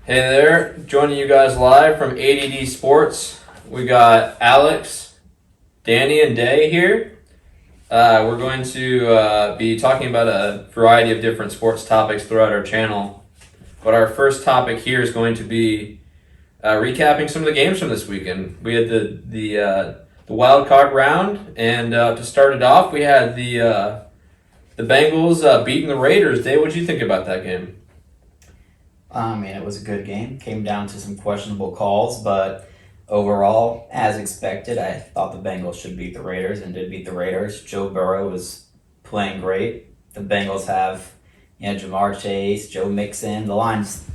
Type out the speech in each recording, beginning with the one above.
Hey there, joining you guys live from ADD Sports. We got Alex, Danny, and Day here. We're going to be talking about a variety of different sports topics throughout our channel. But our first topic here is going to be recapping some of the games from this weekend. We had the wildcard round, and to start it off, we had the Bengals beating the Raiders. Day, what did you think about that game? It was a good game. Came down to some questionable calls, but overall, as expected, I thought the Bengals should beat the Raiders and did beat the Raiders. Joe Burrow was playing great. The Bengals have, Jamar Chase, Joe Mixon. The line's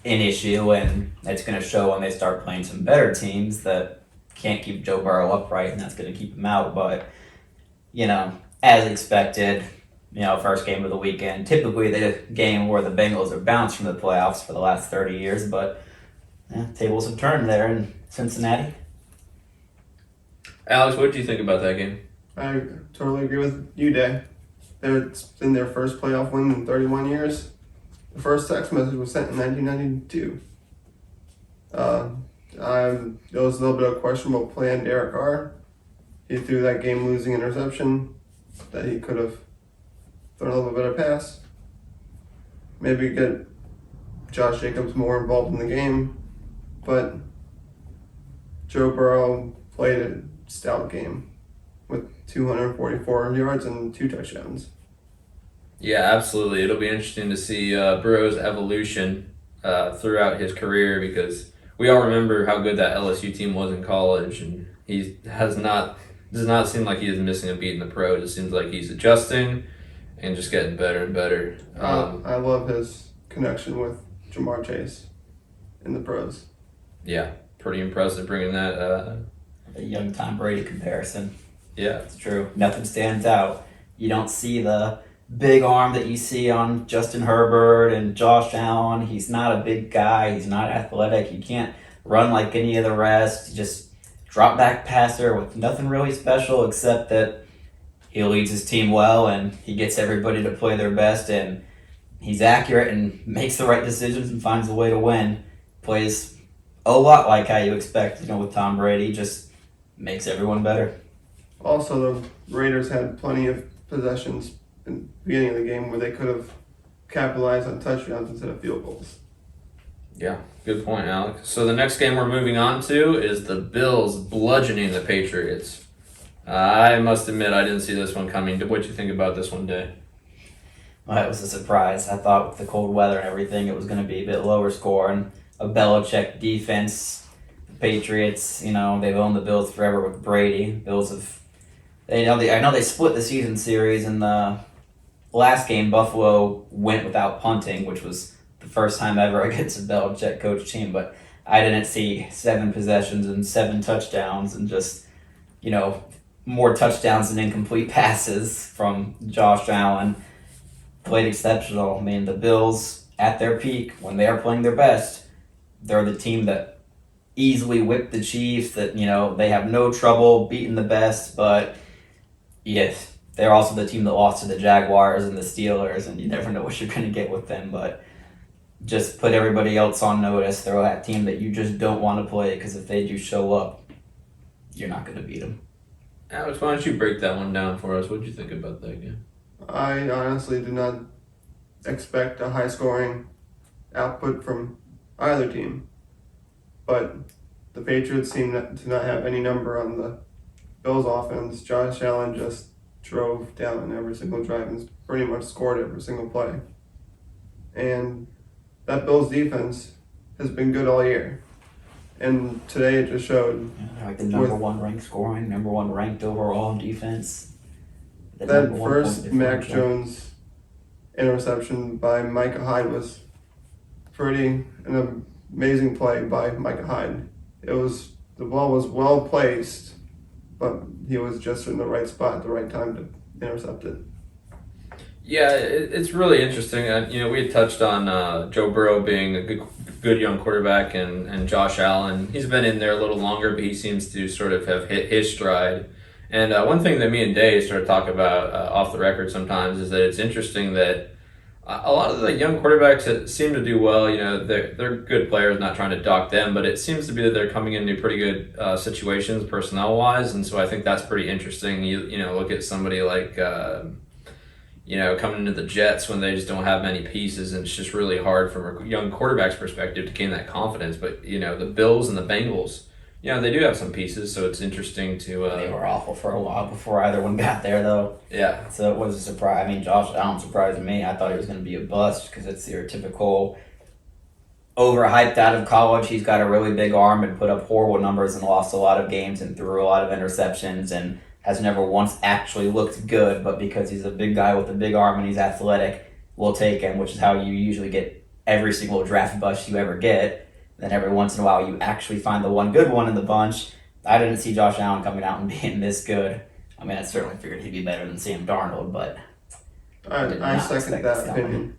an issue, and it's going to show when they start playing some better teams that can't keep Joe Burrow upright, and that's going to keep him out. But, as expected, first game of the weekend. Typically the game where the Bengals are bounced from the playoffs for the last 30 years, but tables have turned there in Cincinnati. Alex, what did you think about that game? I totally agree with you, Day. It's been their first playoff win in 31 years. The first text message was sent in 1992. There was a little bit of questionable play on Derek Carr. He threw that game-losing interception that he could have thrown a little bit of pass. Maybe get Josh Jacobs more involved in the game. But Joe Burrow played a stout game with 244 yards and 2 touchdowns. Yeah, absolutely. It'll be interesting to see Burrow's evolution throughout his career, because we all remember how good that LSU team was in college, and he does not seem like he is missing a beat in the pros. It seems like he's adjusting and just getting better and better. I love his connection with Jamar Chase in the pros. Yeah, pretty impressive bringing that. The young Tom Brady comparison. Yeah. It's true. Nothing stands out. You don't see the big arm that you see on Justin Herbert and Josh Allen. He's not a big guy. He's not athletic. He can't run like any of the rest. He just drop back passer with nothing really special except that he leads his team well and he gets everybody to play their best, and he's accurate and makes the right decisions and finds a way to win. Plays a lot like how you expect, with Tom Brady, just makes everyone better. Also, the Raiders had plenty of possessions in the beginning of the game where they could have capitalized on touchdowns instead of field goals. Yeah, good point, Alex. So the next game we're moving on to is the Bills bludgeoning the Patriots. I must admit, I didn't see this one coming. What did you think about this one, Day? Well, it was a surprise. I thought with the cold weather and everything, it was going to be a bit lower score, and a Belichick defense. The Patriots, they've owned the Bills forever with Brady. Bills have, I know they split the season series in the last game. Buffalo went without punting, which was the first time ever against a Belichick coach team, but I didn't see 7 possessions and 7 touchdowns and just, more touchdowns than incomplete passes from Josh Allen. Played exceptional. The Bills, at their peak, when they are playing their best, they're the team that easily whipped the Chiefs, that, they have no trouble beating the best, but yes, they're also the team that lost to the Jaguars and the Steelers, and you never know what you're going to get with them, but just put everybody else on notice. They're that team that you just don't want to play, because if they do show up, you're not going to beat them. Alex, why don't you break that one down for us? What did you think about that game? I honestly did not expect a high-scoring output from either team, but the Patriots seem to not have any number on the Bills' offense. Josh Allen just drove down every single drive and pretty much scored every single play. And that Bills defense has been good all year. And today it just showed. They're like the number 1 ranked scoring, number 1 ranked overall defense. That first Mac Jones interception by Micah Hyde was an amazing play by Micah Hyde. The ball was well placed, but he was just in the right spot at the right time to intercept it. Yeah, it's really interesting. We had touched on Joe Burrow being a good young quarterback, and Josh Allen. He's been in there a little longer, but he seems to sort of have hit his stride. And one thing that me and Day sort of talk about off the record sometimes is that it's interesting that a lot of the young quarterbacks that seem to do well, they're good players, not trying to dock them, but it seems to be that they're coming into pretty good situations personnel-wise, and so I think that's pretty interesting. You look at somebody like, coming into the Jets when they just don't have many pieces, and it's just really hard from a young quarterback's perspective to gain that confidence. But, the Bills and the Bengals, they do have some pieces, so it's interesting to... They were awful for a while before either one got there, though. Yeah. So it was a surprise. I mean, Josh Allen surprised me. I thought he was going to be a bust because it's your typical overhyped out of college. He's got a really big arm and put up horrible numbers and lost a lot of games and threw a lot of interceptions and has never once actually looked good. But because he's a big guy with a big arm and he's athletic, we'll take him, which is how you usually get every single draft bust you ever get. Then every once in a while, you actually find the one good one in the bunch. I didn't see Josh Allen coming out and being this good. I mean, I certainly figured he'd be better than Sam Darnold, but I second that opinion.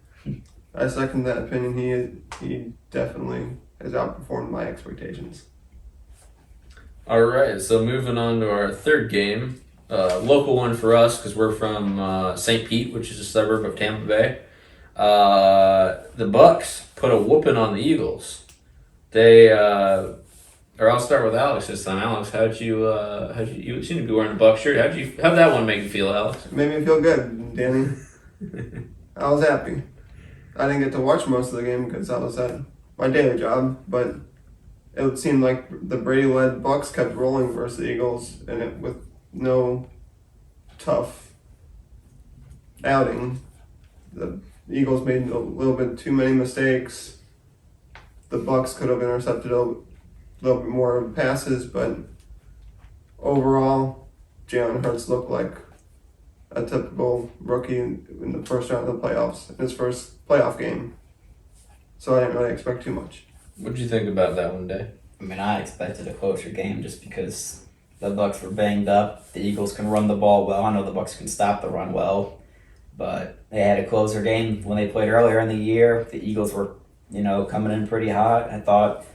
I second that opinion. He definitely has outperformed my expectations. All right, so moving on to our third game, local one for us because we're from St. Pete, which is a suburb of Tampa Bay. The Bucs put a whooping on the Eagles. I'll start with Alex this time. Alex, you seem to be wearing a Bucs shirt. How'd that one make you feel, Alex? It made me feel good, Danny. I was happy. I didn't get to watch most of the game because I was at my daily job, but it seemed like the Brady-led Bucs kept rolling versus the Eagles, and it with no tough outing. The Eagles made a little bit too many mistakes. The Bucs could have intercepted a little bit more passes, but overall, Jalen Hurts looked like a typical rookie in the first round of the playoffs, in his first playoff game. So I didn't really expect too much. What did you think about that one, Day? I mean, I expected a closer game just because the Bucs were banged up. The Eagles can run the ball well. I know the Bucs can stop the run well, but they had a closer game when they played earlier in the year. The Eagles were coming in pretty hot. I thought,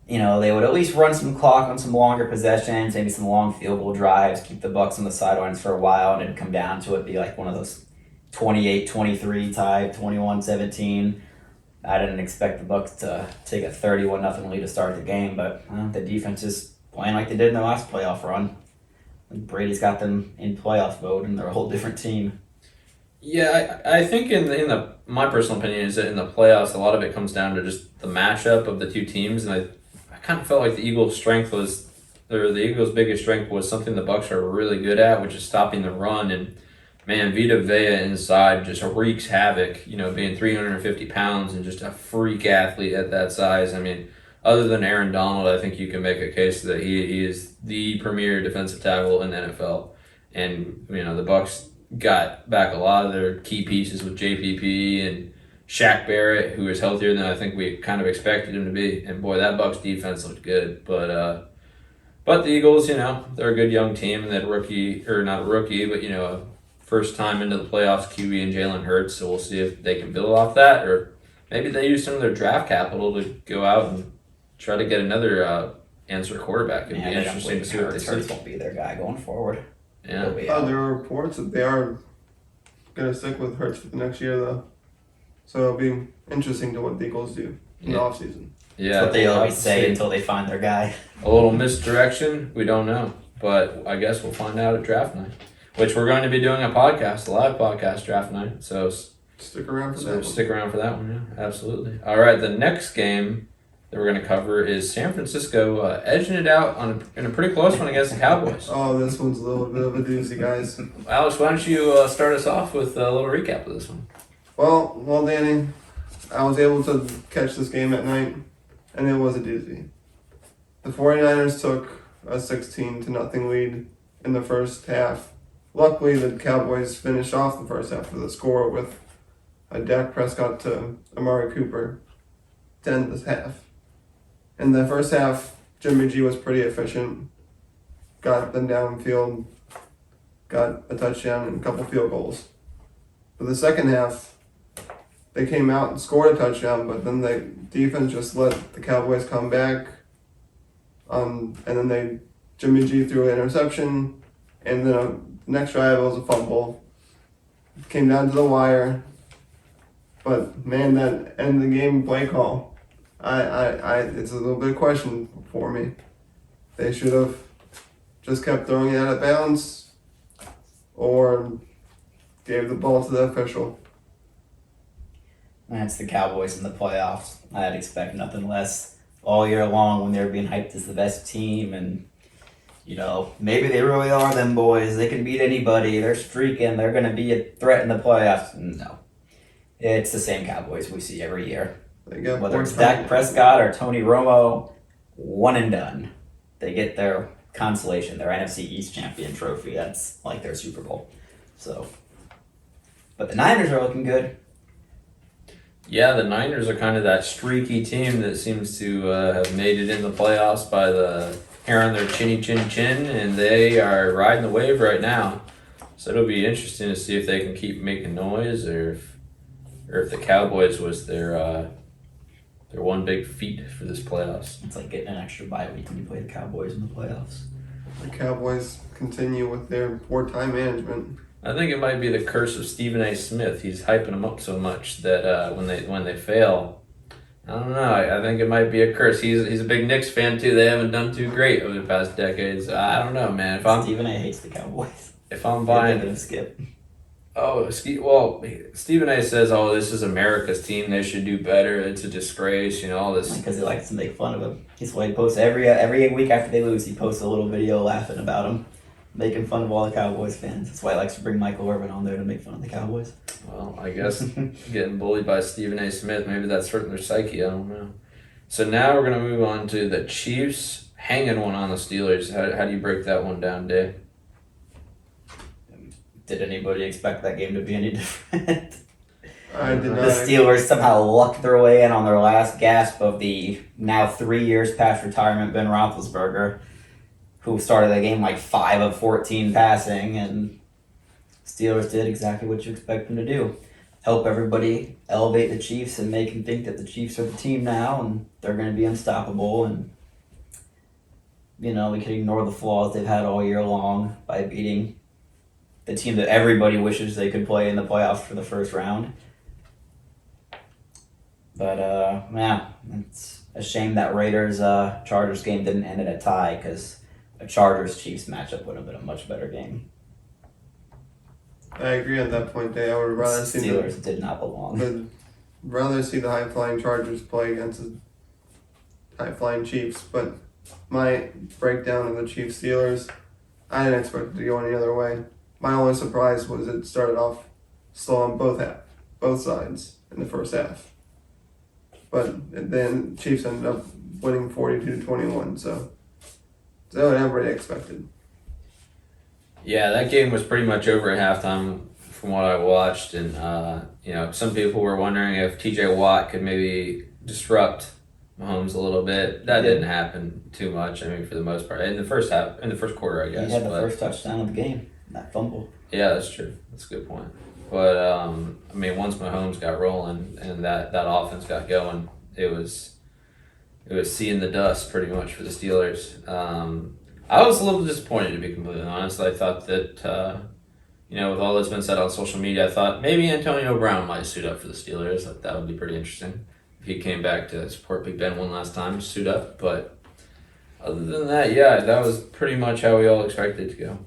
they would at least run some clock on some longer possessions, maybe some long field goal drives, keep the Bucs on the sidelines for a while, and it'd come down to it, be like one of those 28-23 type, 21-17. I didn't expect the Bucs to take a 31-0 lead to start the game, but the defense is playing like they did in their last playoff run. Brady's got them in playoff mode, and they're a whole different team. Yeah, I think in my personal opinion is that in the playoffs, a lot of it comes down to just the matchup of the two teams, and I kind of felt like the Eagles' biggest strength was something the Bucs are really good at, which is stopping the run. And man, Vita Vea inside just wreaks havoc. Being 350 pounds and just a freak athlete at that size. I mean, other than Aaron Donald, I think you can make a case that he is the premier defensive tackle in the NFL. And the Bucs got back a lot of their key pieces with JPP and Shaq Barrett, who is healthier than I think we kind of expected him to be. And boy, that Bucs defense looked good. But the Eagles, they're a good young team, and that first time into the playoffs QB and Jalen Hurts. So we'll see if they can build off that, or maybe they use some of their draft capital to go out and try to get another answer quarterback. It'd be interesting to see what they see. Hurts won't be their guy going forward. Yeah. There are reports that they are going to stick with Hurts for the next year, though. So it'll be interesting to what the Eagles do in the offseason. Yeah. That's what they always say until they find their guy. A little misdirection, we don't know. But I guess we'll find out at draft night, which we're going to be doing a live podcast draft night. So stick around for that one. Stick around for that one, yeah. Absolutely. All right, the next game that we're going to cover is San Francisco edging it out in a pretty close one against the Cowboys. Oh, this one's a little bit of a doozy, guys. Alex, why don't you start us off with a little recap of this one? Well, Danny, I was able to catch this game at night, and it was a doozy. The 49ers took a 16-0 lead in the first half. Luckily, the Cowboys finished off the first half of the score with a Dak Prescott to Amari Cooper to end this half. In the first half, Jimmy G was pretty efficient, got them downfield, got a touchdown and a couple field goals. For the second half, they came out and scored a touchdown, but then the defense just let the Cowboys come back. And then Jimmy G threw an interception, and then the next drive was a fumble. It came down to the wire. But man, that end of the game play call, it's a little bit of question for me. They should have just kept throwing it out of bounds, or gave the ball to the official. That's the Cowboys in the playoffs. I'd expect nothing less all year long when they're being hyped as the best team, and maybe they really are them boys. They can beat anybody. They're streaking. They're going to be a threat in the playoffs. No, it's the same Cowboys we see every year. Whether it's Dak Prescott or Tony Romo, one and done. They get their consolation, their NFC East champion trophy. That's like their Super Bowl. So, but the Niners are looking good. Yeah, the Niners are kind of that streaky team that seems to have made it in the playoffs by the hair on their chinny chin chin, and they are riding the wave right now. So it'll be interesting to see if they can keep making noise, or if the Cowboys was their one big feat for this playoffs. It's like getting an extra bye week when you play the Cowboys in the playoffs. The Cowboys continue with their poor time management. I think it might be the curse of Stephen A. Smith. He's hyping them up so much that when they fail, I don't know. I think it might be a curse. He's a big Knicks fan too. They haven't done too great over the past decades. I don't know, man. Stephen A. hates the Cowboys. If I'm buying Skip. Stephen A. says, "Oh, this is America's team. They should do better. It's a disgrace." All this because he likes to make fun of him. He's why he posts every week after they lose. He posts a little video laughing about him, making fun of all the Cowboys fans. That's why he likes to bring Michael Irvin on there to make fun of the Cowboys. Well, I guess getting bullied by Stephen A. Smith, maybe that's hurting their psyche. I don't know. So now we're gonna move on to the Chiefs hanging one on the Steelers. How do you break that one down, Dave? Did anybody expect that game to be any different? I did not. The Steelers somehow lucked their way in on their last gasp of the now 3 years past retirement Ben Roethlisberger, who started the game like 5 of 14 passing, and Steelers did exactly what you expect them to do. Help everybody elevate the Chiefs and make them think that the Chiefs are the team now and they're going to be unstoppable, and we can ignore the flaws they've had all year long by beating the team that everybody wishes they could play in the playoffs for the first round. But, it's a shame that Raiders-Chargers game didn't end in a tie, because a Chargers-Chiefs matchup would have been a much better game. I agree on that point, Dave. I would rather see Steelers did not belong. Rather see the high-flying Chargers play against the high-flying Chiefs. But my breakdown of the Chiefs-Steelers, I didn't expect it to go any other way. My only surprise was it started off slow on both sides in the first half. But then Chiefs ended up winning 42-21, so what everybody expected. Yeah, that game was pretty much over at halftime from what I watched, and some people were wondering if TJ Watt could maybe disrupt Mahomes a little bit. That didn't happen too much. I mean, for the most part, in the first quarter, I guess. He had the first touchdown of the game, that fumble. Yeah, that's true. That's a good point. But once Mahomes got rolling and that offense got going, it was seeing the dust pretty much for the Steelers. I was a little disappointed, to be completely honest. I thought that with all that's been said on social media, I thought maybe Antonio Brown might suit up for the Steelers. That would be pretty interesting if he came back to support Big Ben one last time, suit up. But other than that, yeah, that was pretty much how we all expected it to go.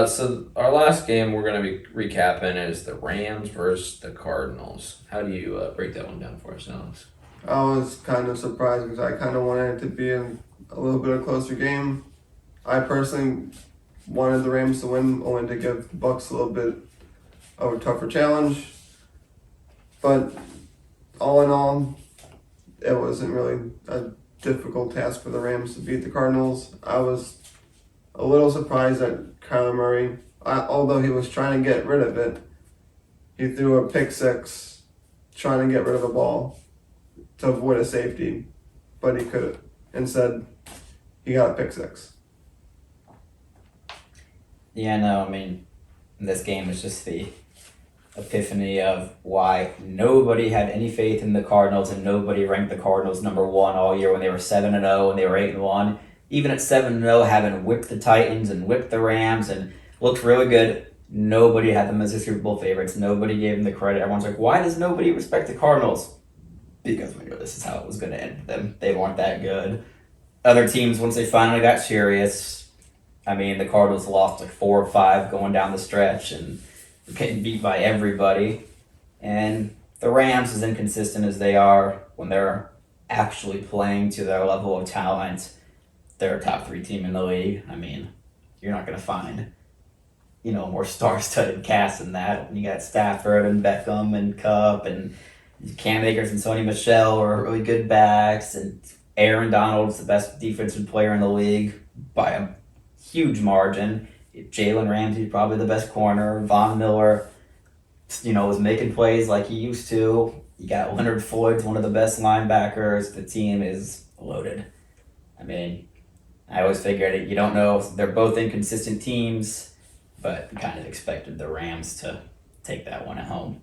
So our last game we're going to be recapping is the Rams versus the Cardinals. How do you break that one down for us, Alex? I was kind of surprised because I kind of wanted it to be a little bit of a closer game. I personally wanted the Rams to win, only to give the Bucs a little bit of a tougher challenge. But all in all, it wasn't really a difficult task for the Rams to beat the Cardinals. I was a little surprised that Kyler Murray, although he was trying to get rid of it, he threw a pick six trying to get rid of the ball to avoid a safety, but he couldn't. Instead, he got a pick six. Yeah, no, this game was just the epiphany of why nobody had any faith in the Cardinals, and nobody ranked the Cardinals number one all year when they were 7-0 and they were 8-1. Even at 7-0, having whipped the Titans and whipped the Rams and looked really good, Nobody had them as their Super Bowl favorites. Nobody gave them the credit. Everyone's like, why does nobody respect the Cardinals? Because we knew this is how it was going to end for them. They weren't that good. Other teams, once they finally got serious, I mean, the Cardinals lost like 4 or 5 going down the stretch and getting beat by everybody. And the Rams, as inconsistent as they are, when they're actually playing to their level of talent, they're a top 3 team in the league. I mean, you're not going to find, more star-studded cast than that. You got Stafford and Beckham and Cup and Cam Akers and Sony Michel are really good backs, and Aaron Donald's the best defensive player in the league by a huge margin. Jalen Ramsey's probably the best corner. Von Miller, was making plays like he used to. You got Leonard Floyd's one of the best linebackers. The team is loaded. I mean, I always figured it. You don't know. They're both inconsistent teams, but kind of expected the Rams to take that one at home.